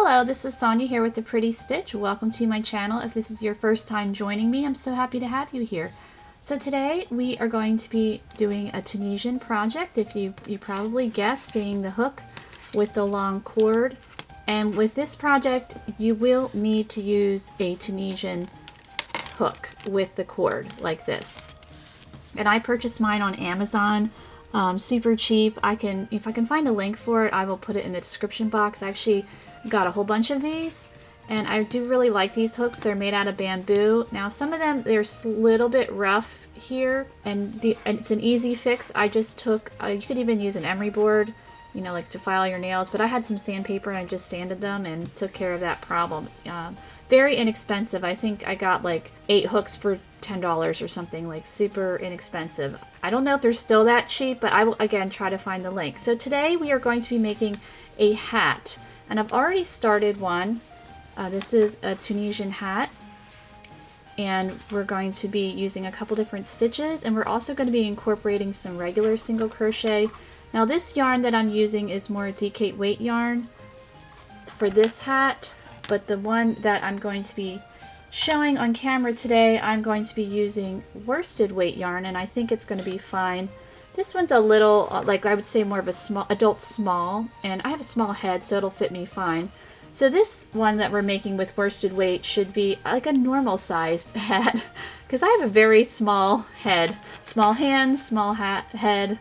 Hello, this is Sonia here with The Pretty Stitch. Welcome to my channel. If this is your first time joining me, I'm so happy to have you here. So today we are going to be doing a Tunisian project. If you probably guessed, seeing the hook with the long cord. And with this project, you will need to use a Tunisian hook with the cord like this. And I purchased mine on Amazon. Super cheap. If I can find a link for it, I will put it in the description box. I actually got a whole bunch of these, and I do really like these hooks. They're made out of bamboo. Now some of them, they're a little bit rough here, and it's an easy fix. I just took, you could even use an emery board, you know, like to file your nails, but I had some sandpaper and I just sanded them and took care of that problem. Very inexpensive. I think I got like 8 hooks for $10 or something, like super inexpensive. I don't know if they're still that cheap, but I will again try to find the link. So today we are going to be making a hat, and I've already started one. This is a Tunisian hat, and we're going to be using a couple different stitches, and we're also going to be incorporating some regular single crochet. Now this yarn that I'm using is more DK weight yarn for this hat, but the one that I'm going to be showing on camera today, I'm going to be using worsted weight yarn, and I think it's going to be fine. This one's a little, like I would say more of a small, adult small, and I have a small head, so it'll fit me fine. So this one that we're making with worsted weight should be like a normal sized hat, because I have a very small head. Small hands, small head.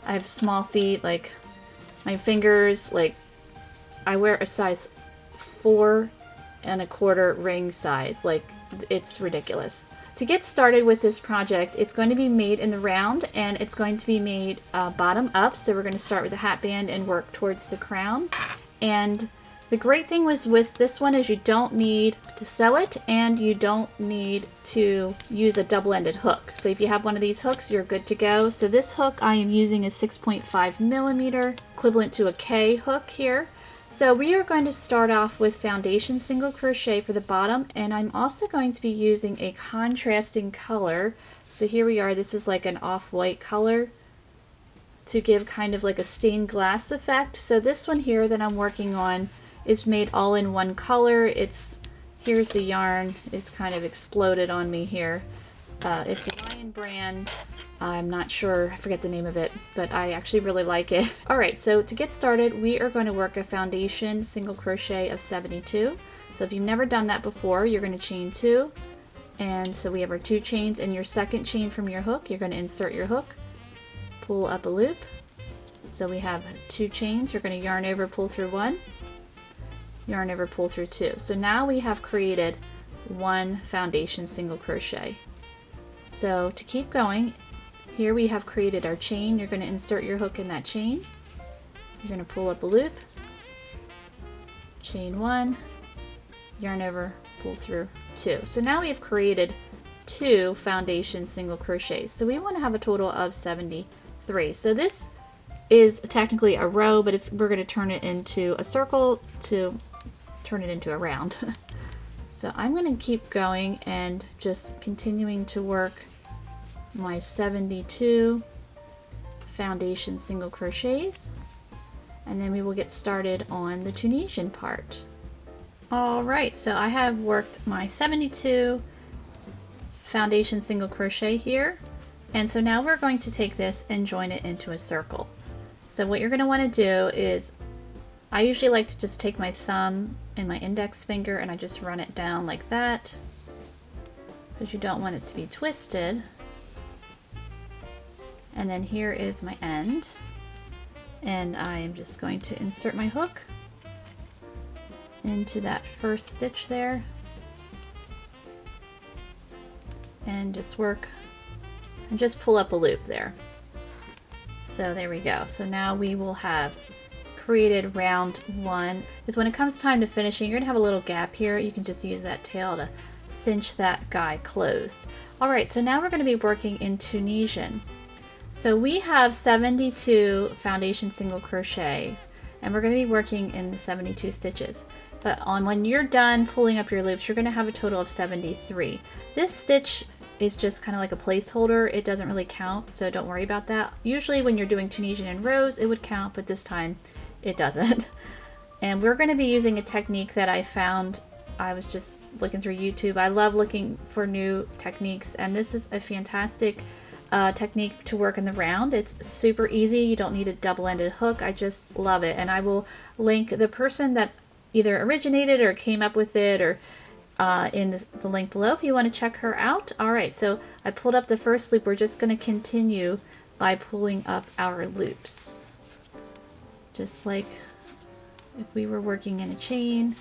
I have small feet, like my fingers, like I wear a size 4¼ ring size. Like, it's ridiculous. To get started with this project, it's going to be made in the round, and it's going to be made bottom up. So we're going to start with the hat band and work towards the crown. And the great thing was with this one is you don't need to sew it, and you don't need to use a double-ended hook. So if you have one of these hooks, you're good to go. So this hook I am using a 6.5mm, equivalent to a K hook here. So we are going to start off with foundation single crochet for the bottom, and I'm also going to be using a contrasting color. So here we are, this is like an off-white color to give kind of like a stained glass effect. So this one here that I'm working on is made all in one color. Here's the yarn, it's kind of exploded on me here. It's a Lion brand. I'm not sure, I forget the name of it, but I actually really like it. Alright, so to get started, we are going to work a foundation single crochet of 72. So if you've never done that before, you're going to chain 2. And so we have our 2 chains. In your second chain from your hook, you're going to insert your hook, pull up a loop. So we have 2 chains. You're going to yarn over, pull through 1, yarn over, pull through 2. So now we have created 1 foundation single crochet. So to keep going, here we have created our chain. You're going to insert your hook in that chain. You're going to pull up a loop, chain 1, yarn over, pull through 2. So now we have created 2 foundation single crochets. So we want to have a total of 73. So this is technically a row, but we're going to turn it into a circle to turn it into a round. So I'm going to keep going and just continuing to work my 72 foundation single crochets, and then we will get started on the Tunisian part. Alright, so I have worked my 72 foundation single crochet here, and so now we're going to take this and join it into a circle. So what you're going to want to do is, I usually like to just take my thumb and my index finger and I just run it down like that, because you don't want it to be twisted. And then here is my end, and I am just going to insert my hook into that first stitch there and just work and just pull up a loop there. So there we go. So now we will have created round 1. Because when it comes time to finishing, you're gonna have a little gap here. You can just use that tail to cinch that guy closed. Alright, so now we're going to be working in Tunisian. So we have 72 foundation single crochets, and we're going to be working in the 72 stitches. But when you're done pulling up your loops, you're going to have a total of 73. This stitch is just kind of like a placeholder. It doesn't really count, so don't worry about that. Usually when you're doing Tunisian in rows, it would count, but this time it doesn't. And we're going to be using a technique that I found. I was just looking through YouTube. I love looking for new techniques, and this is a fantastic technique to work in the round. It's super easy. You don't need a double-ended hook. I just love it, and I will link the person that either originated or came up with it, or in the link below if you want to check her out. Alright, so I pulled up the first loop. We're just going to continue by pulling up our loops, just like if we were working in a chain.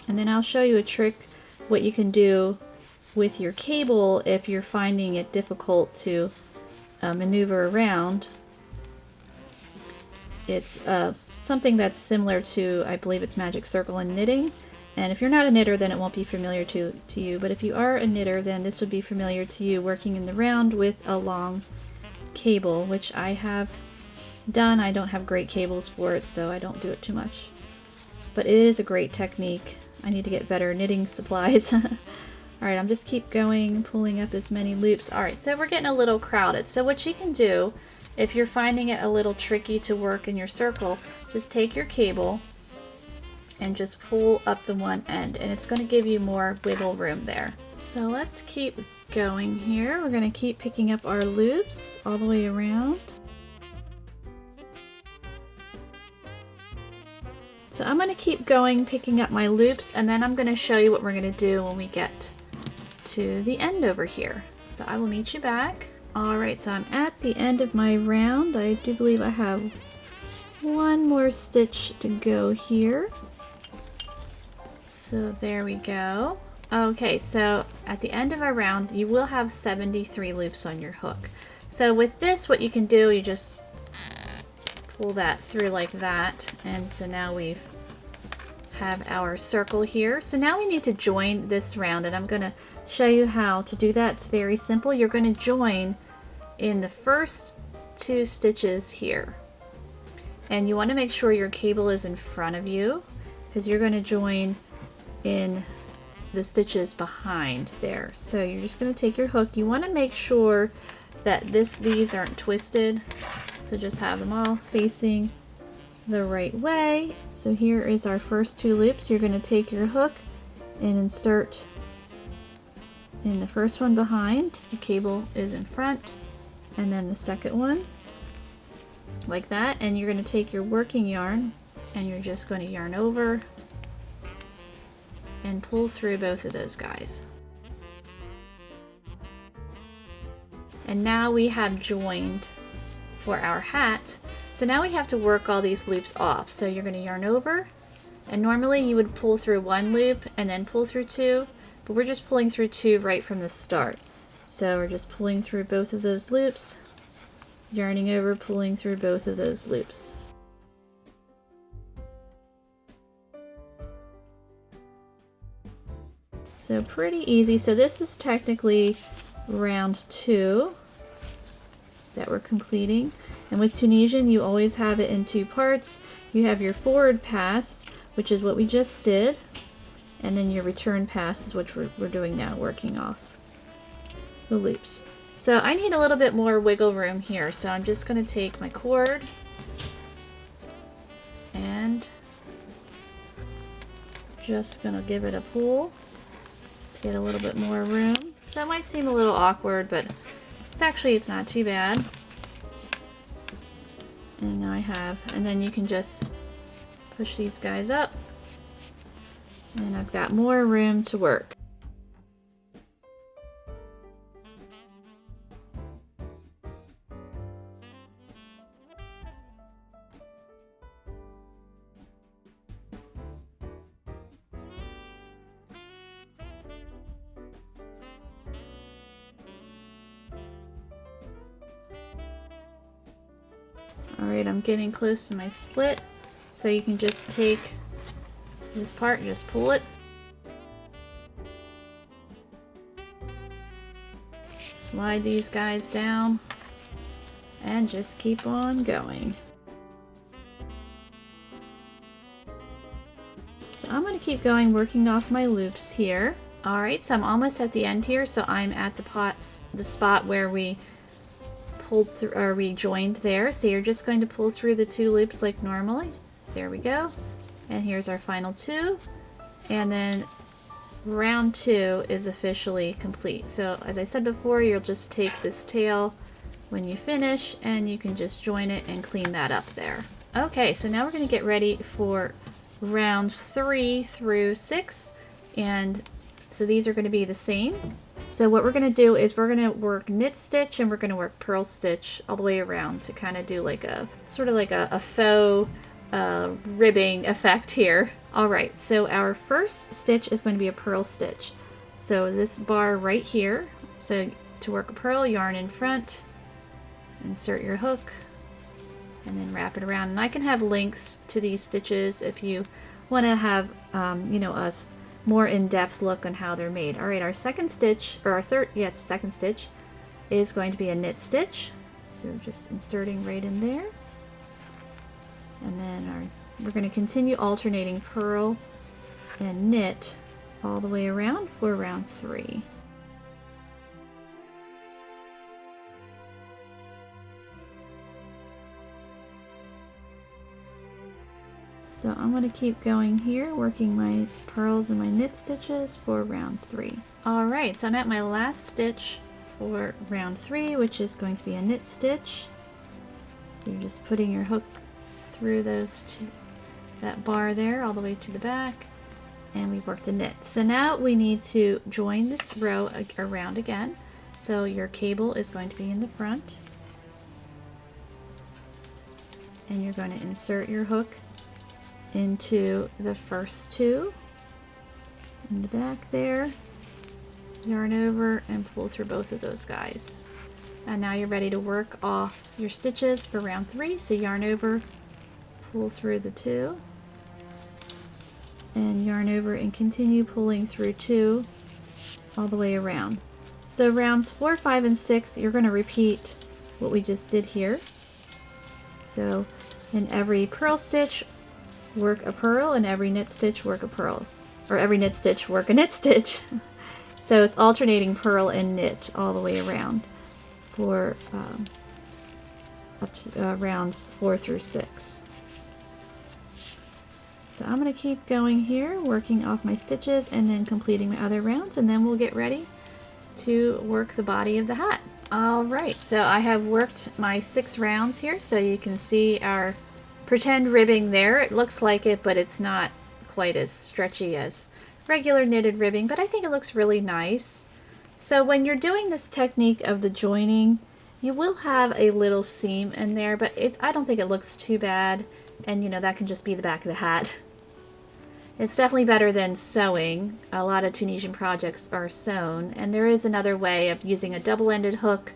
And then I'll show you a trick what you can do with your cable if you're finding it difficult to maneuver around. It's something that's similar to, I believe it's magic circle in knitting. And if you're not a knitter, then it won't be familiar to you. But if you are a knitter, then this would be familiar to you, working in the round with a long cable, which I have done. I don't have great cables for it, so I don't do it too much. But it is a great technique. I need to get better knitting supplies. Alright, I'm just keep going, pulling up as many loops. Alright, so we're getting a little crowded. So what you can do, if you're finding it a little tricky to work in your circle, just take your cable and just pull up the one end, and it's going to give you more wiggle room there. So let's keep going here. We're going to keep picking up our loops all the way around. So I'm going to keep going, picking up my loops, and then I'm going to show you what we're going to do when we get to the end over here. So I will meet you back. Alright, so I'm at the end of my round. I do believe I have one more stitch to go here. So there we go. Okay, so at the end of our round, you will have 73 loops on your hook. So with this, what you can do, you just pull that through like that, and so now we have our circle here. So now we need to join this round, and I'm going to show you how to do that. It's very simple. You're going to join in the first 2 stitches here, and you want to make sure your cable is in front of you, because you're going to join in the stitches behind there. So you're just going to take your hook. You want to make sure that these aren't twisted. So just have them all facing the right way. So here is our first 2 loops. You're going to take your hook and insert in the first one behind. The cable is in front, and then the second one like that. And you're going to take your working yarn and you're just going to yarn over and pull through both of those guys. And now we have joined for our hat. So now we have to work all these loops off. So you're going to yarn over, and normally you would pull through 1 loop and then pull through 2, but we're just pulling through 2 right from the start. So we're just pulling through both of those loops, yarning over, pulling through both of those loops. So pretty easy. So this is technically round 2 that we're completing. And with Tunisian, you always have it in 2 parts. You have your forward pass, which is what we just did, and then your return pass is what we're doing now, working off the loops. So I need a little bit more wiggle room here, so I'm just going to take my cord and just going to give it a pull to get a little bit more room. So it might seem a little awkward, but it's not too bad. And now and then you can just push these guys up, and I've got more room to work. Alright, I'm getting close to my split, so you can just take this part and just pull it. Slide these guys down and just keep on going. So I'm going to keep going, working off my loops here. Alright, so I'm almost at the end here, so I'm at the spot where we pulled through, or we joined there. So you're just going to pull through the 2 loops like normally. There we go. And here's our final 2. And then round 2 is officially complete. So as I said before, you'll just take this tail when you finish and you can just join it and clean that up there. Okay, so now we're going to get ready for rounds 3 through 6, and so these are going to be the same. So what we're going to do is we're going to work knit stitch and we're going to work purl stitch all the way around to kind of do like a sort of like a faux ribbing effect here. Alright, so our first stitch is going to be a purl stitch. So this bar right here, so to work a purl, yarn in front, insert your hook, and then wrap it around. And I can have links to these stitches if you want to have, you know, a more in-depth look on how they're made. Alright, our second stitch, or our third, yeah, it's second stitch, is going to be a knit stitch. So we're just inserting right in there. And then we're going to continue alternating purl and knit all the way around for round 3. So I'm going to keep going here, working my purls and my knit stitches for round 3. Alright, so I'm at my last stitch for round 3, which is going to be a knit stitch. So you're just putting your hook through that bar there all the way to the back, and we've worked a knit. So now we need to join this row around again. So your cable is going to be in the front, and you're going to insert your hook into the first 2 in the back there, yarn over and pull through both of those guys. And now you're ready to work off your stitches for round 3. So yarn over, pull through the 2, and yarn over and continue pulling through 2 all the way around. So rounds 4, 5, and 6, you're going to repeat what we just did here. So in every purl stitch, work a purl, and every knit stitch, work a purl. Or every knit stitch, work a knit stitch. So it's alternating purl and knit all the way around for up to rounds 4 through 6. So I'm going to keep going here, working off my stitches and then completing my other rounds, and then we'll get ready to work the body of the hat. Alright, so I have worked my 6 rounds here, so you can see our pretend ribbing there. It looks like it, but it's not quite as stretchy as regular knitted ribbing, but I think it looks really nice. So when you're doing this technique of the joining, you will have a little seam in there, but I don't think it looks too bad, and you know, that can just be the back of the hat. It's definitely better than sewing. A lot of Tunisian projects are sewn, and there is another way of using a double-ended hook,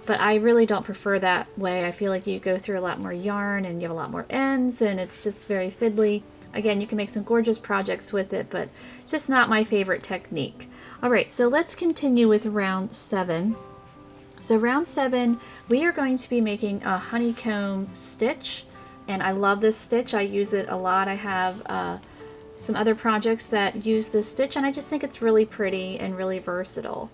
but I really don't prefer that way. I feel like you go through a lot more yarn and you have a lot more ends, and it's just very fiddly. Again, you can make some gorgeous projects with it, but it's just not my favorite technique. Alright, so let's continue with round 7. So round 7, we are going to be making a honeycomb stitch, and I love this stitch. I use it a lot. I have some other projects that use this stitch, and I just think it's really pretty and really versatile.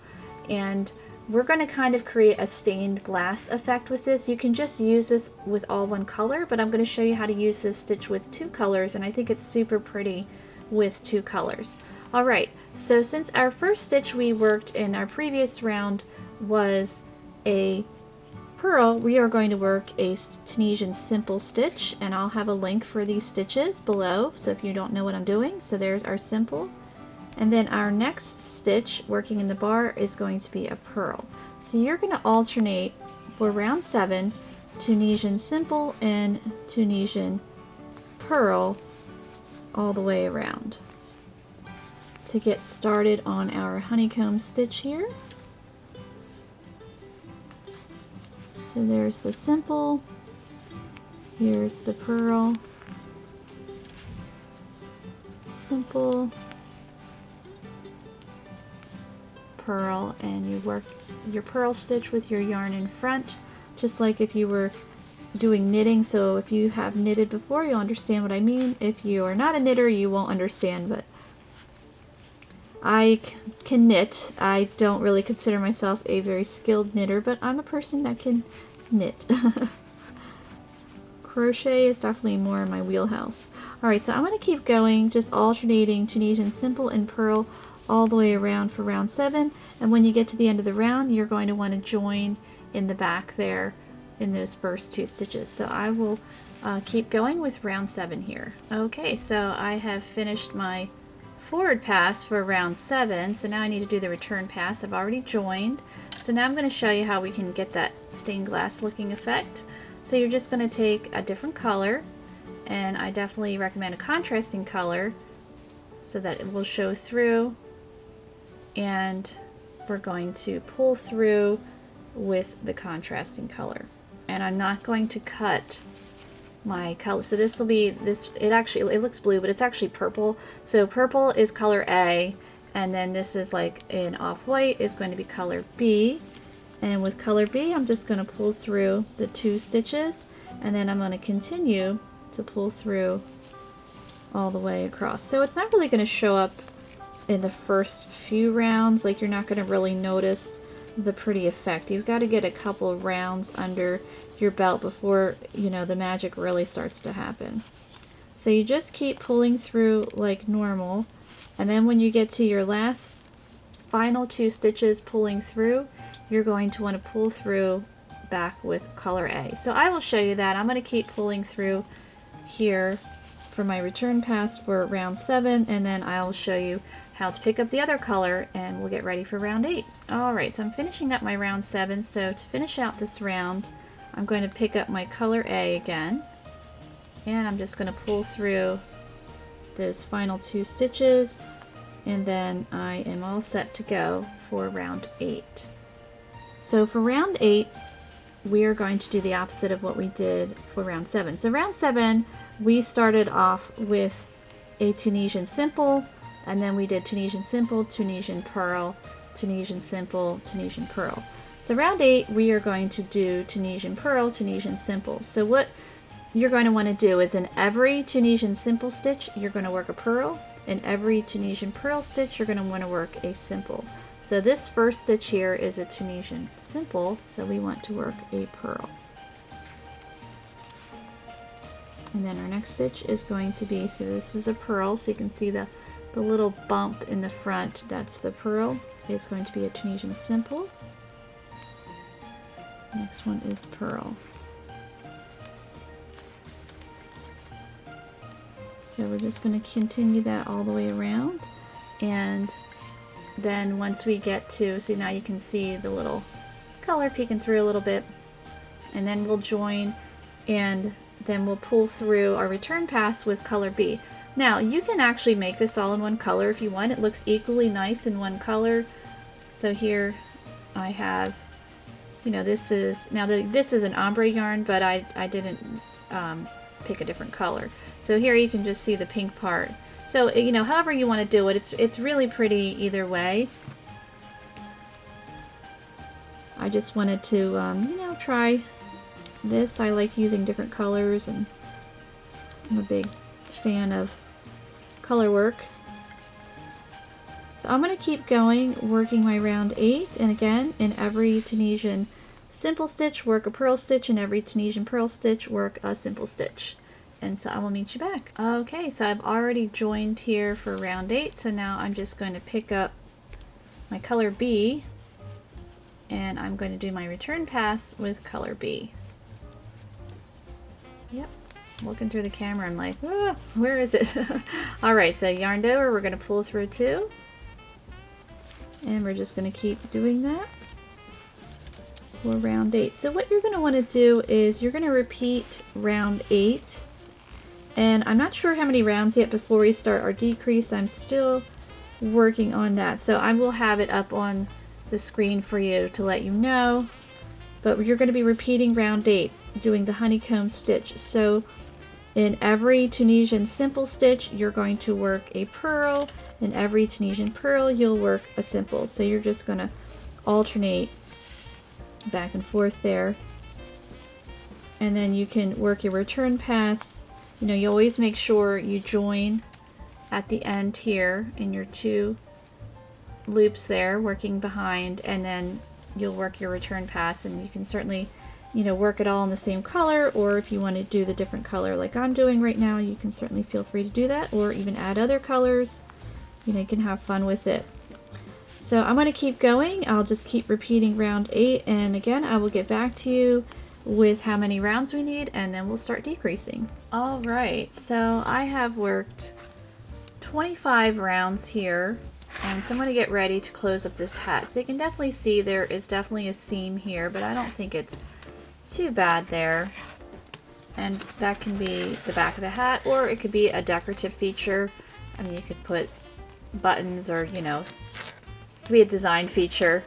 And we're going to kind of create a stained glass effect with this. You can just use this with all one color, but I'm going to show you how to use this stitch with 2 colors, and I think it's super pretty with 2 colors. Alright, so since our first stitch we worked in our previous round was a purl, we are going to work a Tunisian simple stitch, and I'll have a link for these stitches below, so if you don't know what I'm doing. So there's our simple. And then our next stitch, working in the bar, is going to be a purl. So you're going to alternate for round 7, Tunisian simple and Tunisian purl all the way around to get started on our honeycomb stitch here. So there's the simple, here's the purl, simple, purl, and you work your purl stitch with your yarn in front, just like if you were doing knitting. So if you have knitted before, you'll understand what I mean. If you are not a knitter, you won't understand, but I can knit. I don't really consider myself a very skilled knitter, but I'm a person that can knit. Crochet is definitely more in my wheelhouse. Alright, so I'm going to keep going, just alternating Tunisian simple and purl all the way around for round 7, and when you get to the end of the round, you're going to want to join in the back there in those first 2 stitches. So I will keep going with round 7 here. Okay, so I have finished my forward pass for round 7, so now I need to do the return pass. I've already joined, so now I'm going to show you how we can get that stained glass looking effect. So you're just going to take a different color, and I definitely recommend a contrasting color so that it will show through, and we're going to pull through with the contrasting color. And I'm not going to cut my color. So this will be this, it looks blue, but it's actually purple. So purple is color A, and then this is like an off-white is going to be color B. And with color B, I'm just going to pull through the 2 stitches, and then I'm going to continue to pull through all the way across. So it's not really going to show up in the first few rounds, like you're not going to really notice the pretty effect. You've got to get a couple of rounds under your belt before, you know, the magic really starts to happen. So you just keep pulling through like normal, and then when you get to your last final 2 stitches pulling through, you're going to want to pull through back with color A. So I will show you that. I'm going to keep pulling through here for my return pass for round 7, and then I'll show you how to pick up the other color, and we'll get ready for round 8. Alright, so I'm finishing up my round 7, so to finish out this round, I'm going to pick up my color A again, and I'm just going to pull through those final 2 stitches, and then I am all set to go for round 8. So for round 8, we are going to do the opposite of what we did for round 7. So round 7, we started off with a Tunisian simple, and then we did Tunisian simple, Tunisian purl, Tunisian simple, Tunisian purl. So round 8, we are going to do Tunisian purl, Tunisian simple. So what you're going to want to do is in every Tunisian simple stitch, you're going to work a purl. In every Tunisian purl stitch, you're going to want to work a simple. So this first stitch here is a Tunisian simple, so we want to work a purl. And then our next stitch is going to be, so this is a purl, so you can see the little bump in the front, that's the purl. It's going to be a Tunisian simple. Next one is purl. So we're just going to continue that all the way around, and then once we get to, so now you can see the little color peeking through a little bit, and then we'll join, and then we'll pull through our return pass with color B. Now you can actually make this all in one color if you want. It looks equally nice in one color. So here I have, you know, this is, now this is an ombre yarn, but I didn't pick a different color. So here you can just see the pink part. So, you know, however you want to do it, it's really pretty either way. I just wanted to, you know, try this. I like using different colors, and I'm a big fan of color work. So I'm going to keep going, working my round 8, and again, in every Tunisian simple stitch, work a purl stitch, and every Tunisian purl stitch, work a simple stitch. And so I will meet you back. Okay, so I've already joined here for round 8, so now I'm just going to pick up my color B, and I'm going to do my return pass with color B. Yep, looking through the camera, I'm like, ah, where is it? Alright, so yarned over, we're going to pull through 2, and we're just going to keep doing that for round 8. So what you're going to want to do is you're going to repeat round 8. And I'm not sure how many rounds yet before we start our decrease. I'm still working on that. So I will have it up on the screen for you to let you know. But you're going to be repeating round 8, doing the honeycomb stitch. So in every Tunisian simple stitch, you're going to work a purl. In every Tunisian purl, you'll work a simple. So you're just going to alternate back and forth there. And then you can work your return pass. You know, you always make sure you join at the end here in your 2 loops there working behind, and then you'll work your return pass, and you can certainly, you know, work it all in the same color, or if you want to do the different color like I'm doing right now, you can certainly feel free to do that, or even add other colors. You know, you can have fun with it. So I'm going to keep going. I'll just keep repeating round 8, and again I will get back to you with how many rounds we need, and then we'll start decreasing. Alright, so I have worked 25 rounds here, and so I'm going to get ready to close up this hat. So you can definitely see there is definitely a seam here, but I don't think it's too bad there. And that can be the back of the hat, or it could be a decorative feature. I mean, you could put buttons, or, you know, it could be a design feature.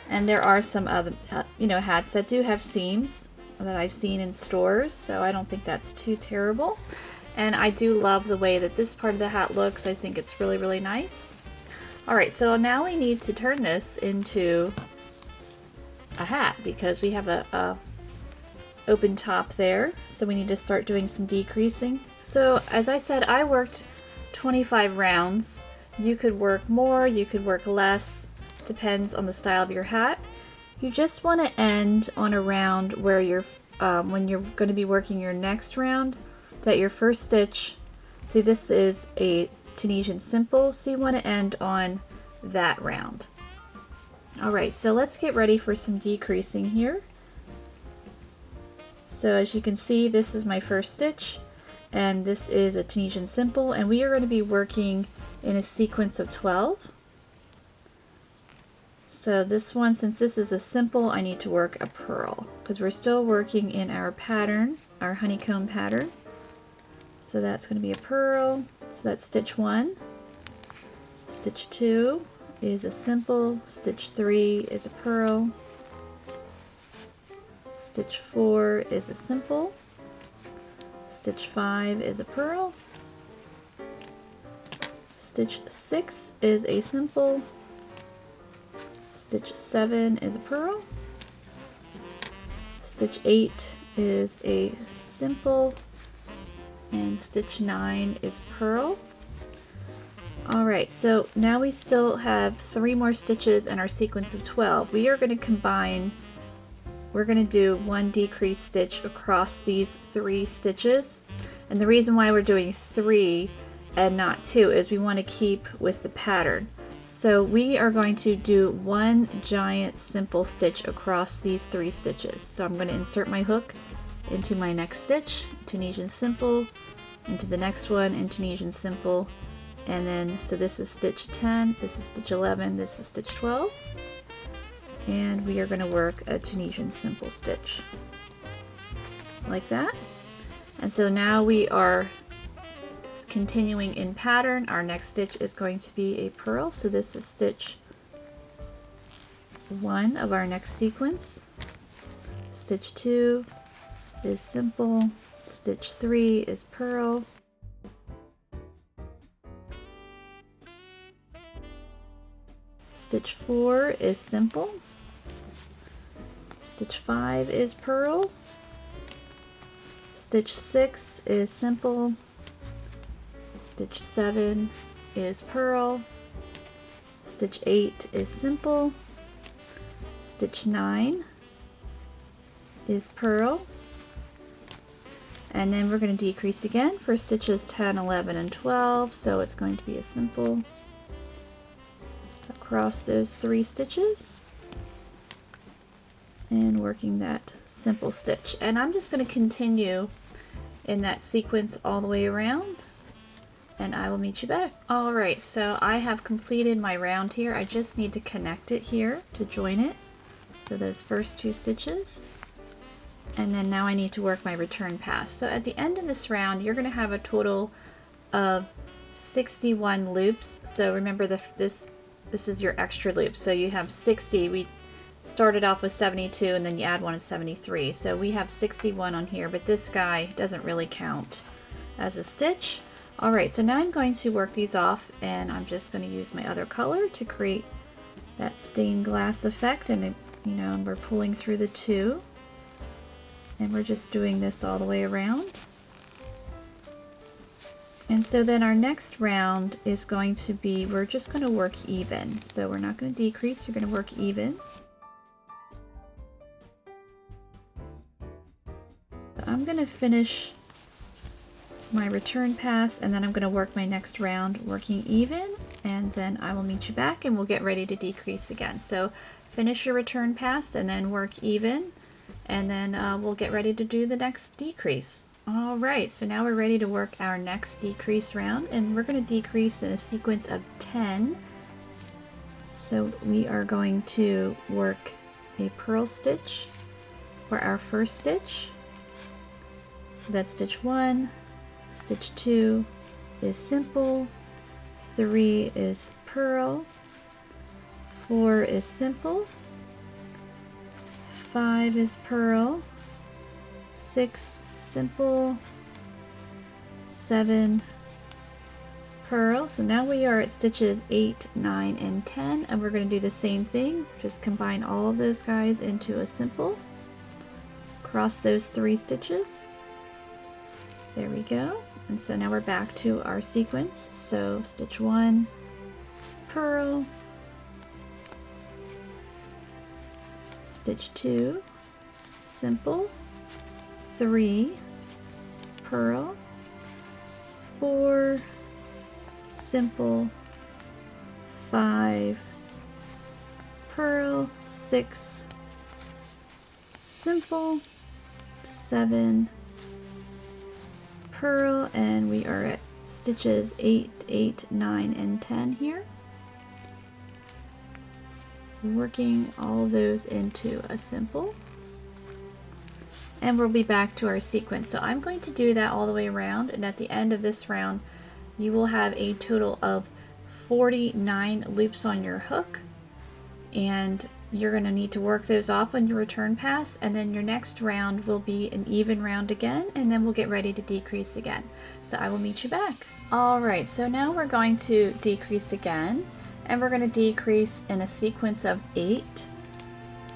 And there are some other, you know, hats that do have seams that I've seen in stores, so I don't think that's too terrible. And I do love the way that this part of the hat looks. I think it's really, really nice. Alright, so now we need to turn this into a hat, because we have a open top there, so we need to start doing some decreasing. So as I said, I worked 25 rounds. You could work more, you could work less. Depends on the style of your hat. You just want to end on a round where you're when you're going to be working your next round, that your first stitch, see, this is a Tunisian simple, so you want to end on that round. Alright, so let's get ready for some decreasing here. So as you can see, this is my first stitch, and this is a Tunisian simple, and we are going to be working in a sequence of 12. So this one, since this is a simple, I need to work a purl, because we're still working in our pattern, our honeycomb pattern. So that's going to be a purl. So that's stitch 1. Stitch 2 is a simple. Stitch 3 is a purl. Stitch 4 is a simple. Stitch 5 is a purl. Stitch 6 is a simple. Stitch 7 is a purl. Stitch 8 is a simple. And stitch 9 is purl. Alright, so now we still have 3 more stitches in our sequence of 12. We are going to combine, we're going to do 1 decrease stitch across these 3 stitches. And the reason why we're doing 3 and not 2 is we want to keep with the pattern. So we are going to do 1 giant simple stitch across these 3 stitches. So I'm going to insert my hook into my next stitch, Tunisian simple, into the next one in Tunisian simple, and then, so this is stitch 10, this is stitch 11, this is stitch 12, and we are going to work a Tunisian simple stitch like that. And so now we are continuing in pattern. Our next stitch is going to be a purl, so this is stitch 1 of our next sequence. Stitch 2 is simple. Stitch 3 is purl. Stitch 4 is simple. Stitch 5 is purl. Stitch 6 is simple. Stitch 7 is purl. Stitch 8 is simple. Stitch 9 is purl. And then we're going to decrease again for stitches 10, 11, and 12. So it's going to be a simple across those 3 stitches and working that simple stitch. And I'm just going to continue in that sequence all the way around, and I will meet you back. Alright, so I have completed my round here. I just need to connect it here to join it. So those first 2 stitches. And then now I need to work my return pass. So at the end of this round, you're going to have a total of 61 loops. So remember, this is your extra loop. So you have 60. We started off with 72, and then you add one at 73. So we have 61 on here, but this guy doesn't really count as a stitch. Alright, so now I'm going to work these off, and I'm just going to use my other color to create that stained glass effect. And you know, and we're pulling through the 2. And we're just doing this all the way around. And so then our next round is going to be, we're just going to work even. So we're not going to decrease, we're going to work even. I'm going to finish my return pass, and then I'm going to work my next round working even, and then I will meet you back and we'll get ready to decrease again. So finish your return pass and then work even, and then we'll get ready to do the next decrease. All right, so now we're ready to work our next decrease round, and we're going to decrease in a sequence of 10. So we are going to work a purl stitch for our first stitch. So that's stitch 1, stitch 2 is simple, 3 is purl, 4 is simple, 5 is purl, 6 simple, 7 purl. So now we are at stitches 8, 9, and 10, and we're going to do the same thing. Just combine all of those guys into a simple. Cross those 3 stitches. There we go. And so now we're back to our sequence. So stitch 1, purl, stitch 2, simple, 3, purl, 4, simple, 5, purl, 6, simple, 7, purl, and we are at stitches 8, 8, 9, and 10 here. Working all of those into a simple. And we'll be back to our sequence. So I'm going to do that all the way around, and at the end of this round you will have a total of 49 loops on your hook, and you're going to need to work those off on your return pass, and then your next round will be an even round again, and then we'll get ready to decrease again. So I will meet you back. Alright, so now we're going to decrease again, and we're going to decrease in a sequence of 8.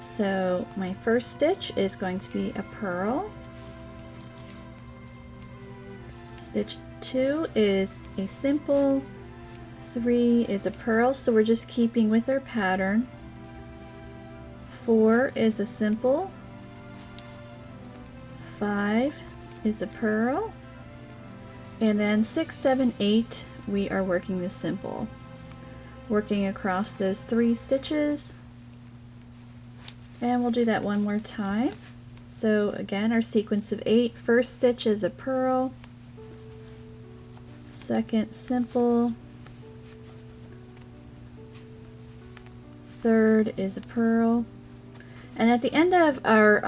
So my first stitch is going to be a purl. Stitch 2 is a simple, 3 is a purl, so we're just keeping with our pattern. 4 is a simple, 5 is a purl, and then 6, 7, 8 we are working the simple. Working across those 3 stitches, and we'll do that one more time. So again, our sequence of 8, first stitch is a purl, second simple, third is a purl. And at the end of our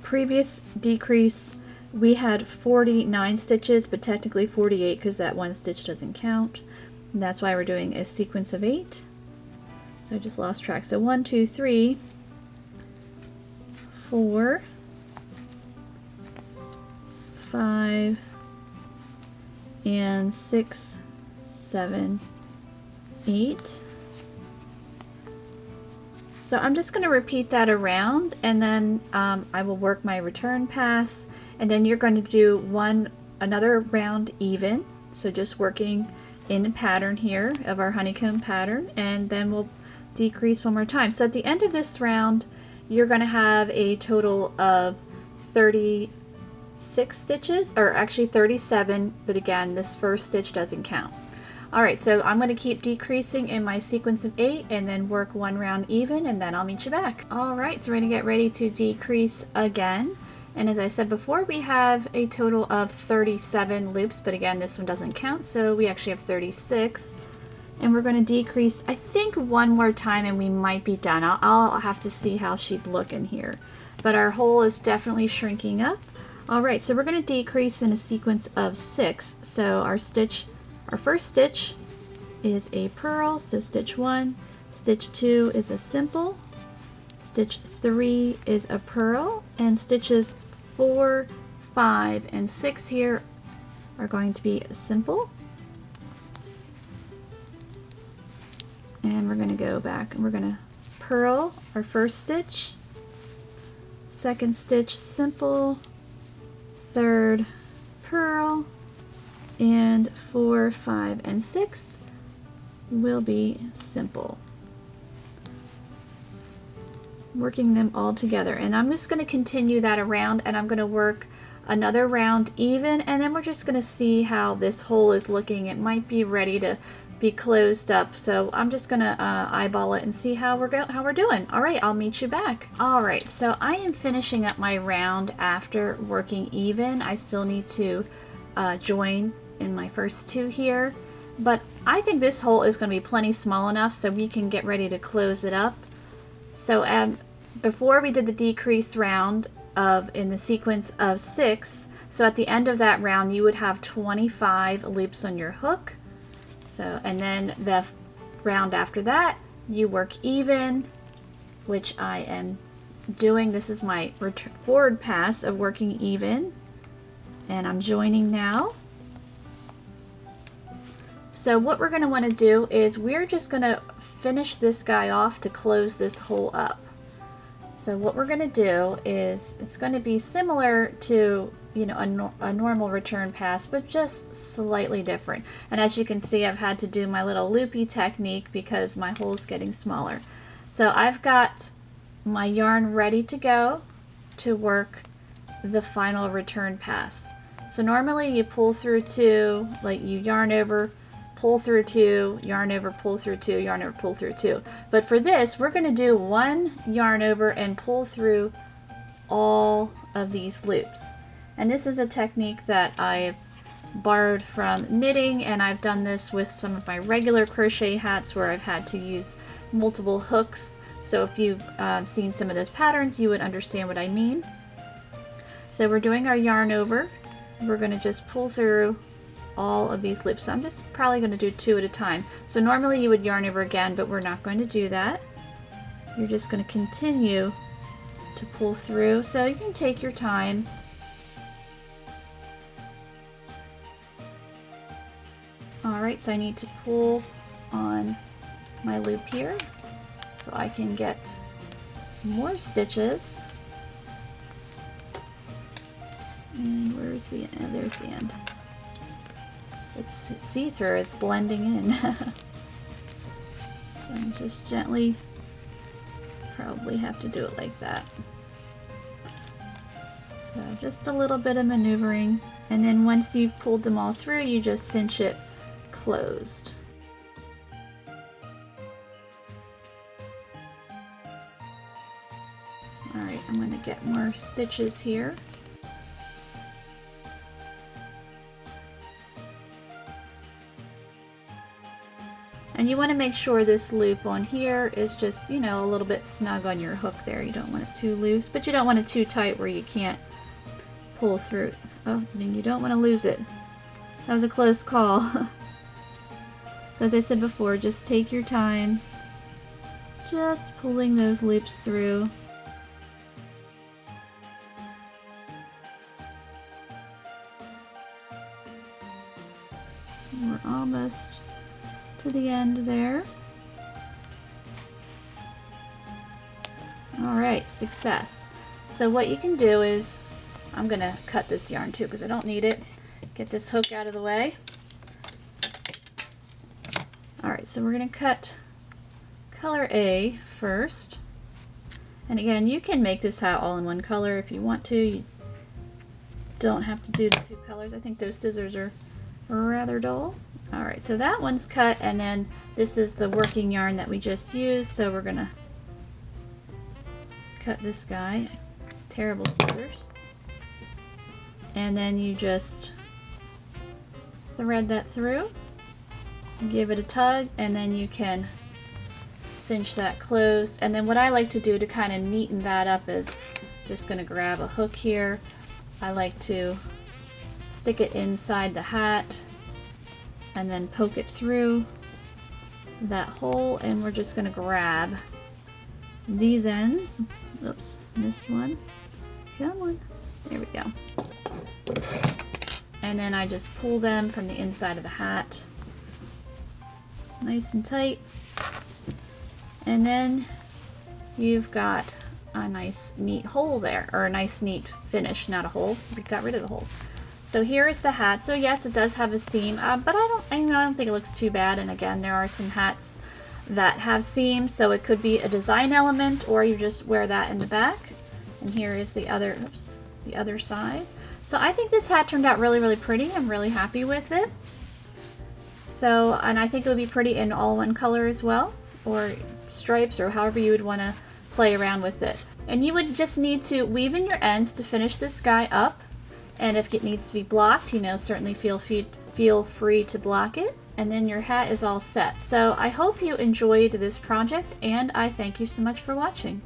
previous decrease, we had 49 stitches, but technically 48 because that one stitch doesn't count. And that's why we're doing a sequence of 8. So I just lost track. So 1, 2, 3, 4, 5, and 6, 7, 8. So I'm just going to repeat that around, and then I will work my return pass, and then you're going to do another round even, so just working in a pattern here of our honeycomb pattern, and then we'll decrease one more time. So at the end of this round you're going to have a total of 36 stitches, or actually 37, but again this first stitch doesn't count. Alright, so I'm going to keep decreasing in my sequence of 8 and then work one round even, and then I'll meet you back. Alright, so we're going to get ready to decrease again. And as I said before, we have a total of 37 loops, but again this one doesn't count, so we actually have 36. And we're going to decrease, I think, one more time and we might be done. I'll have to see how she's looking here. But our hole is definitely shrinking up. Alright, so we're going to decrease in a sequence of 6. So our first stitch is a purl, so stitch 1, stitch 2 is a simple, stitch 3 is a purl, and stitches 4, 5, and 6 here are going to be a simple. And we're going to go back and we're going to purl our first stitch, second stitch simple, third purl, and 4, 5, and 6 will be simple. Working them all together, and I'm just going to continue that around, and I'm going to work another round even, and then we're just going to see how this hole is looking. It might be ready to be closed up, so I'm just going to eyeball it and see how we're doing. All right, I'll meet you back. All right, so I am finishing up my round after working even. I still need to join in my first 2 here, but I think this hole is going to be plenty small enough so we can get ready to close it up. So before we did the decrease round in the sequence of 6, so at the end of that round you would have 25 loops on your hook. So, and then the round after that you work even, which I am doing. This is my forward pass of working even, and I'm joining now. So what we're going to want to do is we're just going to finish this guy off to close this hole up. So what we're going to do is, it's going to be similar to, you know, a normal return pass, but just slightly different. And as you can see, I've had to do my little loopy technique because my hole's getting smaller. So I've got my yarn ready to go to work the final return pass. So normally you pull through 2, like you yarn over, pull through 2, yarn over, pull through 2, yarn over, pull through 2. But for this, we're going to do 1 yarn over and pull through all of these loops. And this is a technique that I've borrowed from knitting, and I've done this with some of my regular crochet hats where I've had to use multiple hooks. So if you've seen some of those patterns, you would understand what I mean. So we're doing our yarn over. We're going to just pull through all of these loops. So I'm just probably going to do 2 at a time. So normally you would yarn over again, but we're not going to do that. You're just going to continue to pull through. So you can take your time. Alright, so I need to pull on my loop here so I can get more stitches. And where's the end? There's the end. It's see-through, it's blending in. So I'm just gently, probably have to do it like that. So just a little bit of maneuvering, and then once you've pulled them all through, you just cinch it closed. Alright, I'm going to get more stitches here. And you want to make sure this loop on here is just, you know, a little bit snug on your hook there. You don't want it too loose, but you don't want it too tight where you can't pull through. Oh, and you don't want to lose it. That was a close call. So as I said before, just take your time, just pulling those loops through. And we're almost to the end there. Alright, success. So what you can do is, I'm going to cut this yarn too because I don't need it. Get this hook out of the way. Alright, so we're going to cut color A first. And again, you can make this hat all in one color if you want to. You don't have to do the 2 colors. I think those scissors are rather dull. Alright, so that one's cut, and then this is the working yarn that we just used, so we're gonna cut this guy. Terrible scissors. And then you just thread that through, give it a tug, and then you can cinch that closed. And then what I like to do to kind of neaten that up is just gonna grab a hook here. I like to stick it inside the hat and then poke it through that hole, and we're just going to grab these ends. Oops, missed one. Come on. There we go. And then I just pull them from the inside of the hat. Nice and tight. And then you've got a nice neat hole there, or a nice neat finish, not a hole. We got rid of the hole. So here is the hat. So yes, it does have a seam, but I don't think it looks too bad. And again, there are some hats that have seams, so it could be a design element, or you just wear that in the back. And here is the other, oops, the other side. So I think this hat turned out really, really pretty. I'm really happy with it. So, and I think it would be pretty in all one color as well, or stripes, or however you would want to play around with it. And you would just need to weave in your ends to finish this guy up. And if it needs to be blocked, you know, certainly feel free to block it. And then your hat is all set. So I hope you enjoyed this project, and I thank you so much for watching.